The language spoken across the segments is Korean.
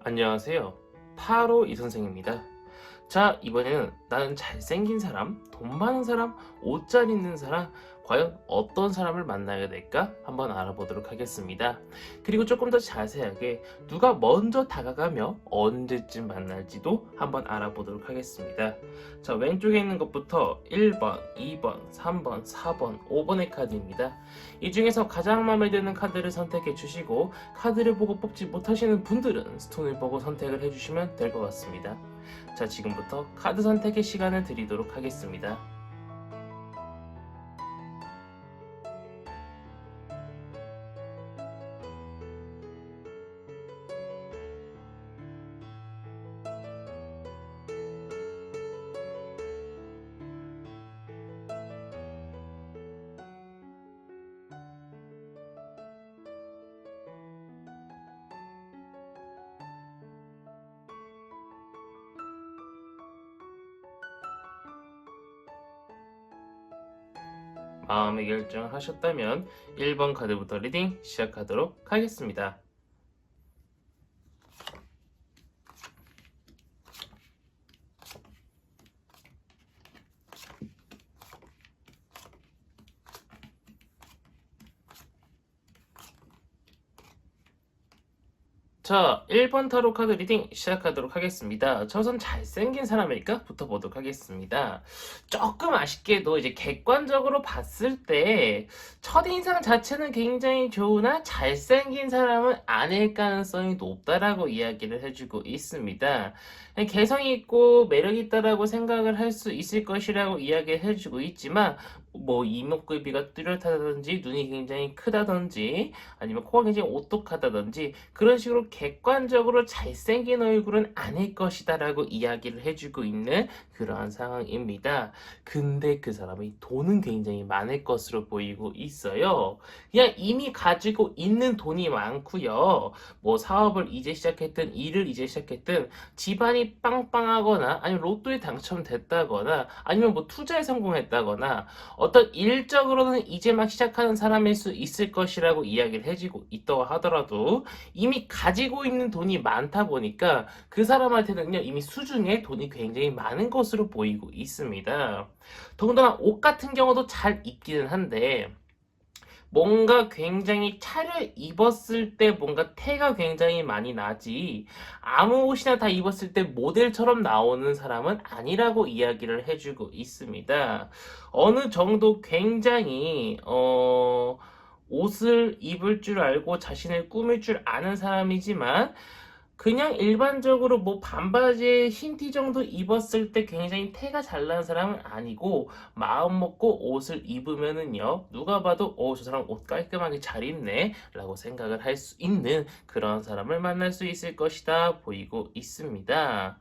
안녕하세요. 타로 이 선생입니다. 자, 이번에는 나는 잘생긴 사람, 돈 많은 사람, 옷 잘 입는 사람, 과연 어떤 사람을 만나야 될까? 한번 알아보도록 하겠습니다. 그리고 조금 더 자세하게 누가 먼저 다가가며 언제쯤 만날지도 한번 알아보도록 하겠습니다. 자, 왼쪽에 있는 것부터 1번, 2번, 3번, 4번, 5번의 카드입니다. 이 중에서 가장 마음에 드는 카드를 선택해 주시고 카드를 보고 뽑지 못하시는 분들은 스톤을 보고 선택을 해주시면 될 것 같습니다. 자, 지금부터 카드 선택의 시간을 드리도록 하겠습니다. 마음의 결정을 하셨다면 1번 카드부터 리딩 시작하도록 하겠습니다. 자, 1번 타로 카드 리딩 시작하도록 하겠습니다. 저 우선 잘생긴 사람일까? 부터 보도록 하겠습니다. 조금 아쉽게도 이제 객관적으로 봤을 때 첫인상 자체는 굉장히 좋으나 잘생긴 사람은 아닐 가능성이 높다라고 이야기를 해주고 있습니다. 개성이 있고 매력이 있다라고 생각을 할 수 있을 것이라고 이야기를 해주고 있지만 뭐 이목구비가 뚜렷하다든지 눈이 굉장히 크다든지 아니면 코가 굉장히 오똑하다든지 그런 식으로 객관적으로 잘생긴 얼굴은 아닐 것이다 라고 이야기를 해주고 있는 그러한 상황입니다. 근데 그 사람이 돈은 굉장히 많을 것으로 보이고 있어요. 그냥 이미 가지고 있는 돈이 많고요. 뭐 사업을 이제 시작했든 일을 이제 시작했든 집안이 빵빵하거나 아니면 로또에 당첨됐다거나 아니면 뭐 투자에 성공했다거나 어떤 일적으로는 이제 막 시작하는 사람일 수 있을 것이라고 이야기를 해주고 있다고 하더라도 이미 가지고 있는 돈이 많다 보니까 그 사람한테는요 이미 수중에 돈이 굉장히 많은 것으로 보이고 있습니다. 더군다나 옷 같은 경우도 잘 입기는 한데 뭔가 굉장히 차려 입었을 때 뭔가 태가 굉장히 많이 나지 아무 옷이나 다 입었을 때 모델처럼 나오는 사람은 아니라고 이야기를 해주고 있습니다. 어느 정도 굉장히 옷을 입을 줄 알고 자신을 꾸밀 줄 아는 사람이지만 그냥 일반적으로 뭐 반바지에 흰 티 정도 입었을 때 굉장히 태가 잘 나는 사람은 아니고 마음 먹고 옷을 입으면은요 누가 봐도 저 사람 옷 깔끔하게 잘 입네 라고 생각을 할 수 있는 그런 사람을 만날 수 있을 것이다 보이고 있습니다.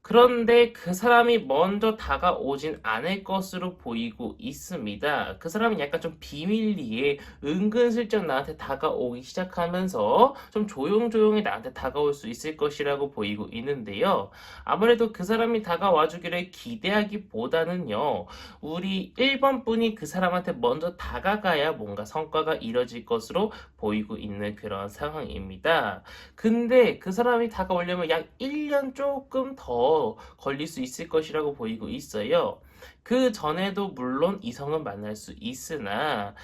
그런데 그 사람이 먼저 다가오진 않을 것으로 보이고 있습니다. 그 사람은 약간 좀 비밀리에 은근슬쩍 나한테 다가오기 시작하면서 좀 조용조용히 나한테 다가올 수 있을 것이라고 보이고 있는데요. 아무래도 그 사람이 다가와 주기를 기대하기보다는요. 우리 1번 분이 그 사람한테 먼저 다가가야 뭔가 성과가 이뤄질 것으로 보이고 있는 그런 상황입니다. 근데 그 사람이 다가오려면 약 1년 조금 더 걸릴 수 있을 것이라고 보이고 있어요. 그 전에도 물론 이성은 만날 수 있으나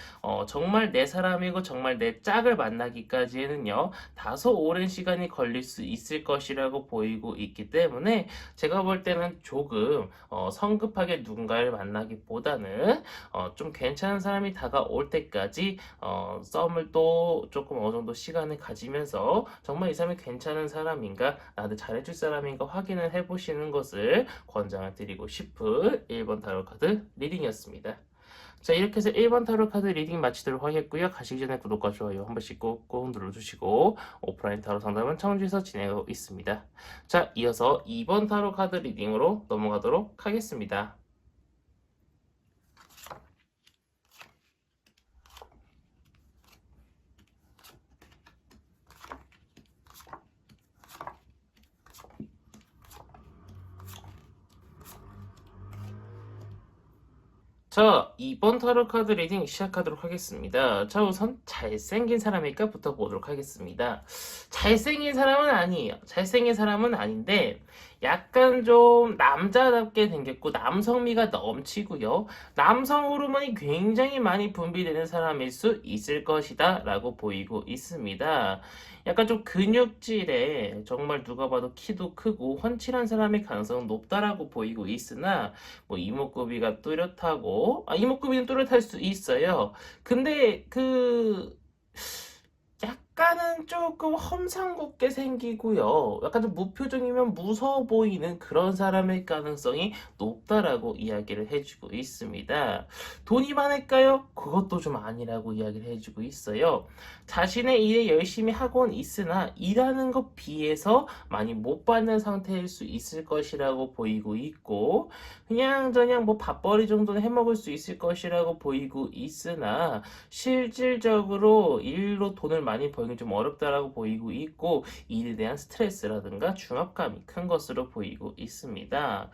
정말 내 사람이고 정말 내 짝을 만나기까지는요 다소 오랜 시간이 걸릴 수 있을 것이라고 보이고 있기 때문에 제가 볼 때는 조금 성급하게 누군가를 만나기보다는 좀 괜찮은 사람이 다가올 때까지 썸을 또 조금 어느 정도 시간을 가지면서 정말 이 사람이 괜찮은 사람인가 나한테 잘해줄 사람인가 확인을 해보시는 것을 권장을 드리고 싶은 1번 타로 카드 리딩이었습니다. 자, 이렇게 해서 1번 타로 카드 리딩 마치도록 하겠고요. 가시기 전에 구독과 좋아요 한 번씩 꾹꾹 눌러주시고 오프라인 타로 상담은 청주에서 진행하고 있습니다. 자, 이어서 2번 타로 카드 리딩으로 넘어가도록 하겠습니다. 자, 이번 타로 카드 리딩 시작하도록 하겠습니다. 자, 우선 잘생긴 사람일까부터 보도록 하겠습니다. 잘생긴 사람은 아니에요. 잘생긴 사람은 아닌데 약간 좀 남자답게 생겼고 남성미가 넘치고요. 남성 호르몬이 굉장히 많이 분비되는 사람일 수 있을 것이다 라고 보이고 있습니다. 약간 좀 근육질에 정말 누가 봐도 키도 크고 훤칠한 사람의 가능성은 높다라고 보이고 있으나 뭐 이목구비가 뚜렷하고 이목구비는 뚜렷할 수 있어요. 근데 약간은 조금 험상궂게 생기고요. 약간 좀 무표정이면 무서워 보이는 그런 사람일 가능성이 높다라고 이야기를 해주고 있습니다. 돈이 많을까요? 그것도 좀 아니라고 이야기를 해주고 있어요. 자신의 일에 열심히 하고는 있으나 일하는 것 비해서 많이 못 받는 상태일 수 있을 것이라고 보이고 있고 그냥저냥 뭐 밥벌이 정도는 해먹을 수 있을 것이라고 보이고 있으나 실질적으로 일로 돈을 많이 벌기 좀 어렵다라고 보이고 있고 일에 대한 스트레스라든가 중압감이 큰 것으로 보이고 있습니다.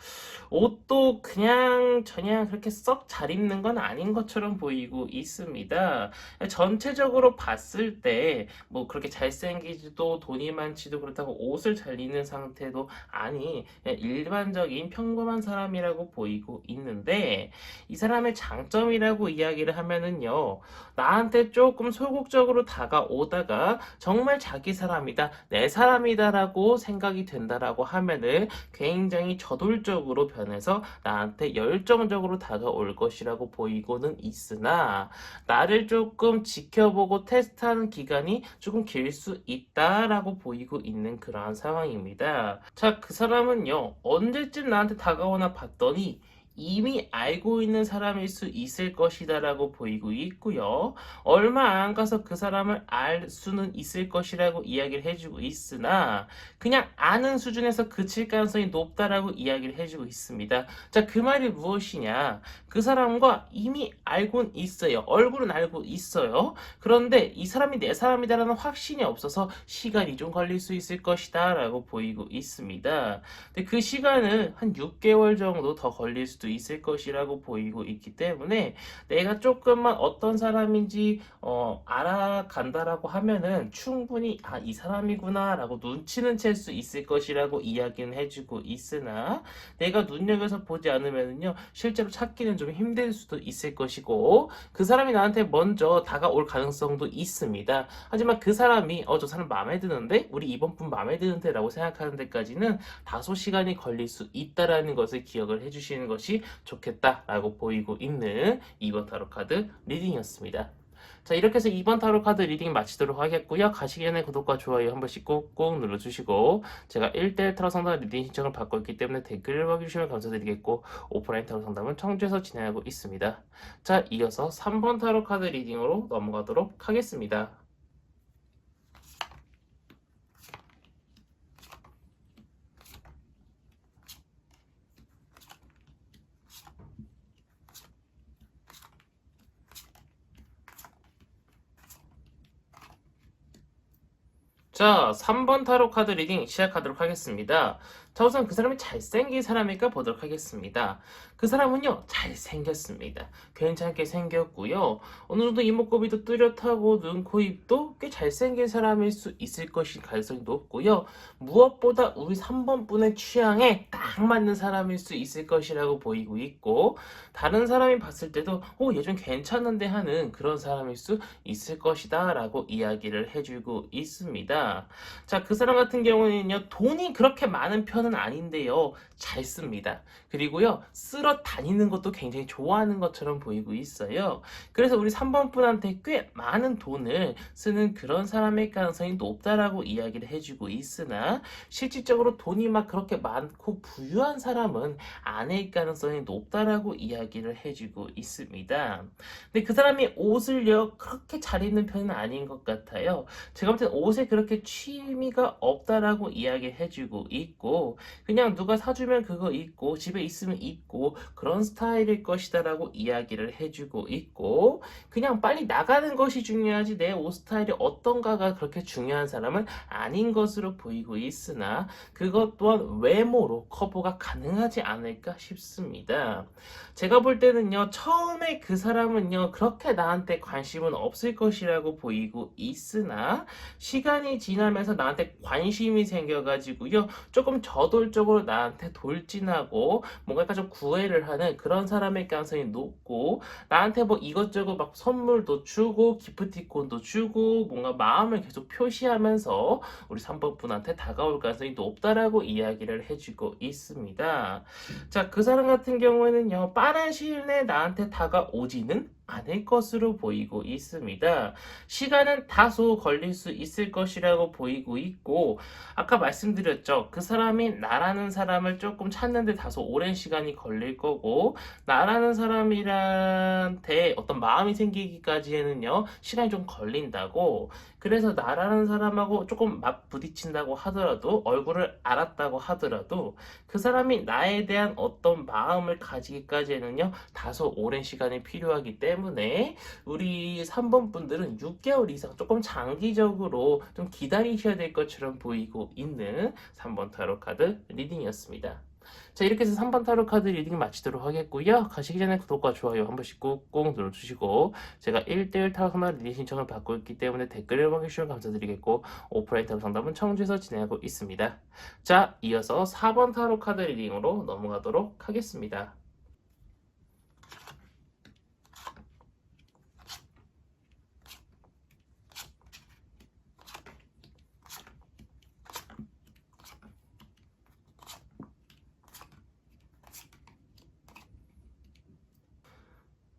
옷도 그냥 저냥 그렇게 썩 잘 입는 건 아닌 것처럼 보이고 있습니다. 전체적으로 봤을 때 뭐 그렇게 잘생기지도 돈이 많지도 그렇다고 옷을 잘 입는 상태도 아니 그냥 일반적인 평범한 사람이라고 보이고 있는데 이 사람의 장점이라고 이야기를 하면은요. 나한테 조금 소극적으로 다가오다가 정말 자기 사람이다, 내 사람이다라고 생각이 된다라고 하면은 굉장히 저돌적으로 변해서 나한테 열정적으로 다가올 것이라고 보이고는 있으나 나를 조금 지켜보고 테스트하는 기간이 조금 길 수 있다라고 보이고 있는 그러한 상황입니다. 자, 그 사람은요, 언제쯤 나한테 다가오나 봤더니 이미 알고 있는 사람일 수 있을 것이다라고 보이고 있고요. 얼마 안 가서 그 사람을 알 수는 있을 것이라고 이야기를 해주고 있으나 그냥 아는 수준에서 그칠 가능성이 높다라고 이야기를 해주고 있습니다. 자, 그 말이 무엇이냐? 그 사람과 이미 알고는 있어요. 얼굴은 알고 있어요. 그런데 이 사람이 내 사람이다라는 확신이 없어서 시간이 좀 걸릴 수 있을 것이다라고 보이고 있습니다. 근데 그 시간은 한 6개월 정도 더 걸릴 수도 있을 것이라고 보이고 있기 때문에 내가 조금만 어떤 사람인지 알아간다라고 하면은 충분히 이 사람이구나 라고 눈치는 챌 수 있을 것이라고 이야기는 해주고 있으나 내가 눈여겨서 보지 않으면은요 실제로 찾기는 좀 힘들 수도 있을 것이고 그 사람이 나한테 먼저 다가올 가능성도 있습니다. 하지만 그 사람이 저 사람 마음에 드는데 우리 이번 분 마음에 드는데 라고 생각하는 데까지는 다소 시간이 걸릴 수 있다라는 것을 기억을 해주시는 것이 좋겠다라고 보이고 있는 이번 타로 카드 리딩이었습니다. 자, 이렇게 해서 이번 타로 카드 리딩 마치도록 하겠고요. 가시기 전에 구독과 좋아요 한 번씩 꾹꾹 눌러주시고 제가 1대1 타로 상담 리딩 신청을 받고 있기 때문에 댓글을 남겨주시면 감사드리겠고 오프라인 타로 상담은 청주에서 진행하고 있습니다. 자, 이어서 3번 타로 카드 리딩으로 넘어가도록 하겠습니다. 자, 3번 타로 카드 리딩 시작하도록 하겠습니다. 자, 우선 그 사람이 잘생긴 사람일까 보도록 하겠습니다. 그 사람은요, 잘생겼습니다. 괜찮게 생겼고요. 어느 정도 이목구비도 뚜렷하고 눈, 코, 입도 꽤 잘생긴 사람일 수 있을 것이 가능성이 높고요. 무엇보다 우리 3번 분의 취향에 딱 맞는 사람일 수 있을 것이라고 보이고 있고 다른 사람이 봤을 때도 얘 좀 괜찮은데 하는 그런 사람일 수 있을 것이다 라고 이야기를 해주고 있습니다. 자, 그 사람 같은 경우는요, 돈이 그렇게 많은 편은 아닌데요, 잘 씁니다. 그리고요, 쓸어 다니는 것도 굉장히 좋아하는 것처럼 보이고 있어요. 그래서 우리 3번 분한테 꽤 많은 돈을 쓰는 그런 사람의 가능성이 높다라고 이야기를 해주고 있으나 실질적으로 돈이 막 그렇게 많고 부유한 사람은 아닐 가능성이 높다라고 이야기를 해주고 있습니다. 근데 그 사람이 옷을요, 그렇게 잘 입는 편은 아닌 것 같아요. 제가 볼 땐 옷에 그렇게 취미가 없다라고 이야기를 해주고 있고 있고 그냥 누가 사주면 그거 입고 집에 있으면 입고 그런 스타일일 것이다라고 이야기를 해주고 있고 그냥 빨리 나가는 것이 중요하지 내 옷 스타일이 어떤가가 그렇게 중요한 사람은 아닌 것으로 보이고 있으나 그것 또한 외모로 커버가 가능하지 않을까 싶습니다. 제가 볼 때는요, 처음에 그 사람은요, 그렇게 나한테 관심은 없을 것이라고 보이고 있으나, 시간이 지나면서 나한테 관심이 생겨가지고요, 조금 저돌적으로 나한테 돌진하고, 뭔가 약간 좀 구애를 하는 그런 사람의 가능성이 높고, 나한테 뭐 이것저것 막 선물도 주고, 기프티콘도 주고, 뭔가 마음을 계속 표시하면서 우리 3번 분한테 다가올 가능성이 높다라고 이야기를 해주고 있습니다. 자, 그 사람 같은 경우에는요, 빠른 시일 내에 나한테 다가오지는 않을 것으로 보이고 있습니다. 시간은 다소 걸릴 수 있을 것이라고 보이고 있고, 아까 말씀드렸죠. 그 사람이 나라는 사람을 조금 찾는데 다소 오랜 시간이 걸릴 거고, 나라는 사람이란테 어떤 마음이 생기기까지에는요, 시간이 좀 걸린다고, 그래서 나라는 사람하고 조금 맞 부딪힌다고 하더라도, 얼굴을 알았다고 하더라도, 그 사람이 나에 대한 어떤 마음을 가지기까지는요, 다소 오랜 시간이 필요하기 때문에 우리 3번 분들은 6개월 이상 조금 장기적으로 좀 기다리셔야 될 것처럼 보이고 있는 3번 타로 카드 리딩이었습니다. 자, 이렇게 해서 3번 타로 카드 리딩 마치도록 하겠고요. 가시기 전에 구독과 좋아요 한 번씩 꾹꾹 눌러주시고 제가 1대1 타로 상담 리딩 신청을 받고 있기 때문에 댓글을 남겨주시면 감사드리겠고 오프라인 타로 상담은 청주에서 진행하고 있습니다. 자, 이어서 4번 타로 카드 리딩으로 넘어가도록 하겠습니다.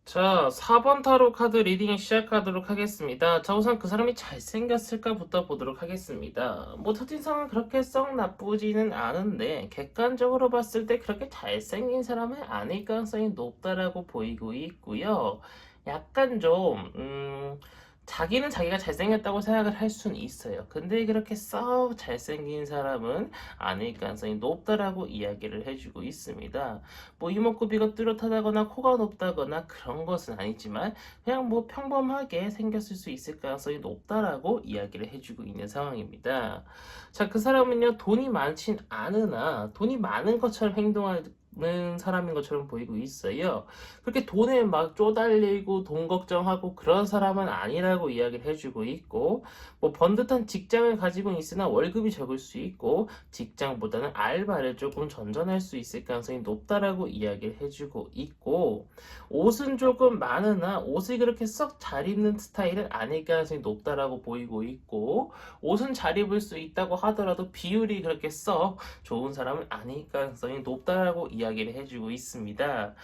자, 4번 타로 카드 리딩 시작하도록 하겠습니다. 자, 우선 그 사람이 잘생겼을까부터 보도록 하겠습니다. 뭐, 첫인상은 그렇게 썩 나쁘지는 않은데, 객관적으로 봤을 때 그렇게 잘생긴 사람은 아닐 가능성이 높다라고 보이고 있고요. 약간 좀, 자기는 자기가 잘생겼다고 생각을 할 수는 있어요. 근데 그렇게 썩 잘생긴 사람은 아닐 가능성이 높다라고 이야기를 해주고 있습니다. 뭐 이목구비가 뚜렷하다거나 코가 높다거나 그런 것은 아니지만 그냥 뭐 평범하게 생겼을 수 있을 가능성이 높다라고 이야기를 해주고 있는 상황입니다. 자, 그 사람은요 돈이 많진 않으나 돈이 많은 것처럼 행동하는 사람인 것처럼 보이고 있어요. 그렇게 돈에 막 쪼달리고 돈 걱정하고 그런 사람은 아니라고 이야기를 해주고 있고 뭐 번듯한 직장을 가지고 있으나 월급이 적을 수 있고 직장보다는 알바를 조금 전전할 수 있을 가능성이 높다라고 이야기를 해주고 있고 옷은 조금 많으나 옷을 그렇게 썩 잘 입는 스타일은 아닐 가능성이 높다라고 보이고 있고 옷은 잘 입을 수 있다고 하더라도 비율이 그렇게 썩 좋은 사람은 아닐 가능성이 높다라고 이야기를 해주고 있습니다.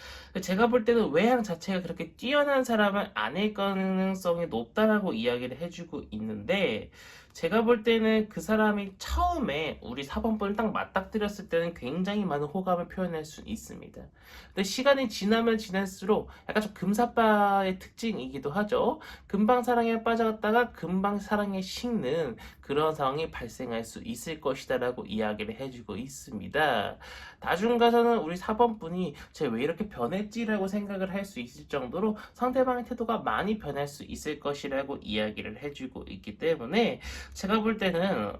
제가 볼 때는 외향 자체가 그렇게 뛰어난 사람은 아닐 가능성이 높다라고 이야기를 해주고 있는데 제가 볼 때는 그 사람이 처음에 우리 4번분을 딱 맞닥뜨렸을 때는 굉장히 많은 호감을 표현할 수 있습니다. 근데 시간이 지나면 지날수록 약간 좀 금사빠의 특징이기도 하죠. 금방 사랑에 빠져갔다가 금방 사랑에 식는 그런 상황이 발생할 수 있을 것이다라고 이야기를 해주고 있습니다. 나중 가서는 우리 4번분이 쟤 왜 이렇게 변했지라고 생각을 할 수 있을 정도로 상대방의 태도가 많이 변할 수 있을 것이라고 이야기를 해주고 있기 때문에 제가 볼 때는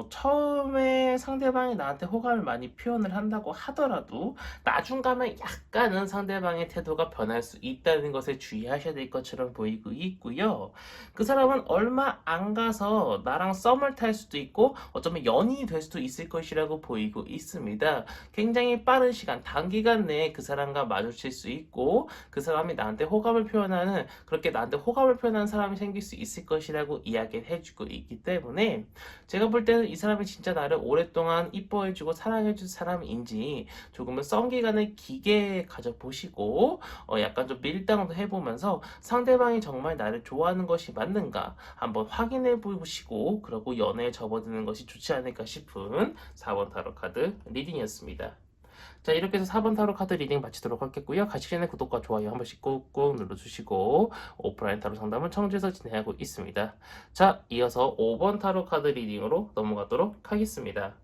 처음에 상대방이 나한테 호감을 많이 표현을 한다고 하더라도 나중 가면 약간은 상대방의 태도가 변할 수 있다는 것을 주의하셔야 될 것처럼 보이고 있고요. 그 사람은 얼마 안 가서 나랑 썸을 탈 수도 있고 어쩌면 연인이 될 수도 있을 것이라고 보이고 있습니다. 굉장히 빠른 시간, 단기간 내에 그 사람과 마주칠 수 있고 그 사람이 나한테 호감을 표현하는 그렇게 나한테 호감을 표현하는 사람이 생길 수 있을 것이라고 이야기를 해주고 있기 때문에 제가 볼 때는 이 사람이 진짜 나를 오랫동안 이뻐해주고 사랑해줄 사람인지 조금은 썸 기간을 길게 가져보시고 약간 좀 밀당도 해보면서 상대방이 정말 나를 좋아하는 것이 맞는가 한번 확인해 보시고 그러고 연애에 접어드는 것이 좋지 않을까 싶은 4번 타로 카드 리딩이었습니다. 자, 이렇게 해서 4번 타로 카드 리딩 마치도록 하겠고요. 가시기 전에 구독과 좋아요 한 번씩 꾹꾹 눌러주시고 오프라인 타로 상담은 청주에서 진행하고 있습니다. 자, 이어서 5번 타로 카드 리딩으로 넘어가도록 하겠습니다.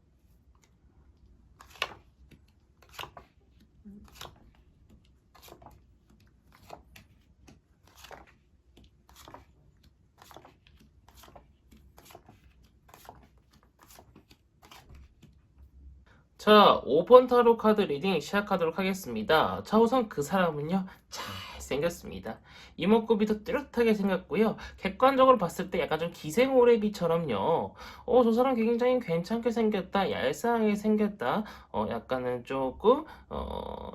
자, 5번 타로 카드 리딩 시작하도록 하겠습니다. 자, 우선 그 사람은요, 잘생겼습니다. 이목구비도 뚜렷하게 생겼고요. 객관적으로 봤을 때 약간 좀 기생오래비처럼요. 저 사람 굉장히 괜찮게 생겼다, 얄쌍하게 생겼다, 약간은 조금,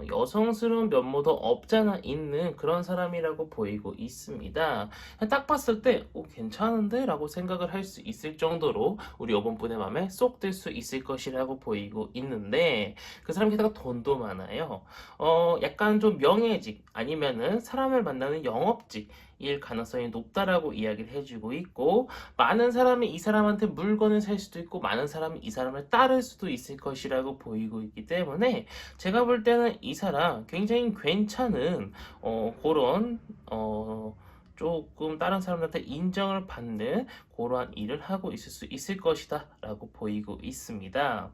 여성스러운 면모도 없잖아 있는 그런 사람이라고 보이고 있습니다. 딱 봤을 때, 괜찮은데? 라고 생각을 할 수 있을 정도로 우리 5번 분의 마음에 쏙 들 수 있을 것이라고 보이고 있는데, 그 사람 게다가 돈도 많아요. 약간 좀 명예직 아니면은 사람을 만나는 영업직일 가능성이 높다라고 이야기를 해주고 있고, 많은 사람이 이 사람한테 물건을 살 수도 있고 많은 사람이 이 사람을 따를 수도 있을 것이라고 보이고 있기 때문에 제가 볼 때는 이 사람 굉장히 괜찮은 그런 조금 다른 사람들한테 인정을 받는 그러한 일을 하고 있을 수 있을 것이다 라고 보이고 있습니다.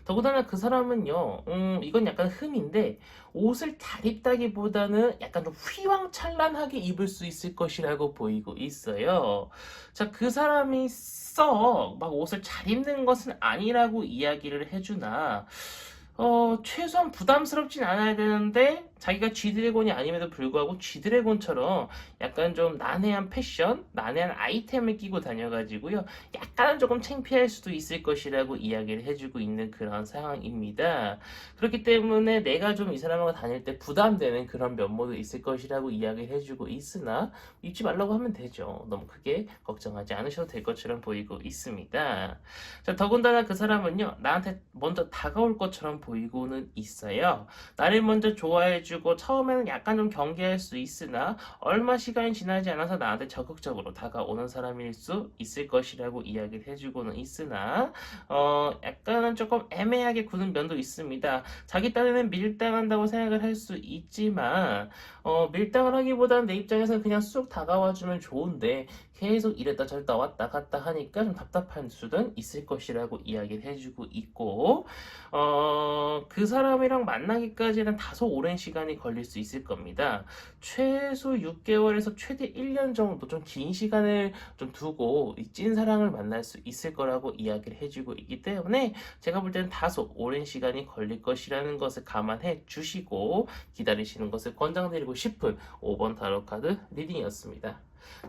더군다나 그 사람은요, 이건 약간 흠인데 옷을 잘 입다기보다는 약간 좀 휘황찬란하게 입을 수 있을 것이라고 보이고 있어요. 자, 그 사람이 썩 막 옷을 잘 입는 것은 아니라고 이야기를 해주나, 최소한 부담스럽진 않아야 되는데, 자기가 G드래곤이 아님에도 불구하고 G드래곤처럼 약간 좀 난해한 패션, 난해한 아이템을 끼고 다녀가지고요. 약간은 조금 창피할 수도 있을 것이라고 이야기를 해주고 있는 그런 상황입니다. 그렇기 때문에 내가 좀 이 사람하고 다닐 때 부담되는 그런 면모도 있을 것이라고 이야기를 해주고 있으나, 잊지 말라고 하면 되죠. 너무 크게 걱정하지 않으셔도 될 것처럼 보이고 있습니다. 자, 더군다나 그 사람은요, 나한테 먼저 다가올 것처럼 보이고는 있어요. 나를 먼저 좋아해주고 처음에는 약간 좀 경계할 수 있으나 얼마 시간이 지나지 않아서 나한테 적극적으로 다가오는 사람일 수 있을 것이라고 이야기를 해주고는 있으나, 약간은 조금 애매하게 구는 면도 있습니다. 자기 딴에는 밀당한다고 생각을 할 수 있지만, 밀당을 하기보다는 내 입장에서는 그냥 쑥 다가와주면 좋은데 계속 이랬다 저랬다 왔다 갔다 하니까 좀 답답한 수는 있을 것이라고 이야기를 해주고 있고, 그 사람이랑 만나기까지는 다소 오랜 시간이 걸릴 수 있을 겁니다. 최소 6개월에서 최대 1년 정도 좀 긴 시간을 좀 두고 이 찐사랑을 만날 수 있을 거라고 이야기를 해주고 있기 때문에 제가 볼 때는 다소 오랜 시간이 걸릴 것이라는 것을 감안해 주시고 기다리시는 것을 권장드리고 싶은 5번 타로 카드 리딩이었습니다.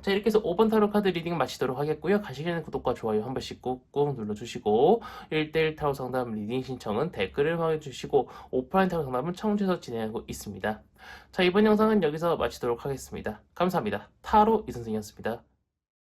자, 이렇게 해서 5번 타로 카드 리딩 마치도록 하겠고요. 가시기 전에 구독과 좋아요 한 번씩 꾹꾹 눌러주시고 1대1 타로 상담 리딩 신청은 댓글을 확인해주시고 오프라인 타로 상담은 청주에서 진행하고 있습니다. 자, 이번 영상은 여기서 마치도록 하겠습니다. 감사합니다. 타로 이선생이었습니다.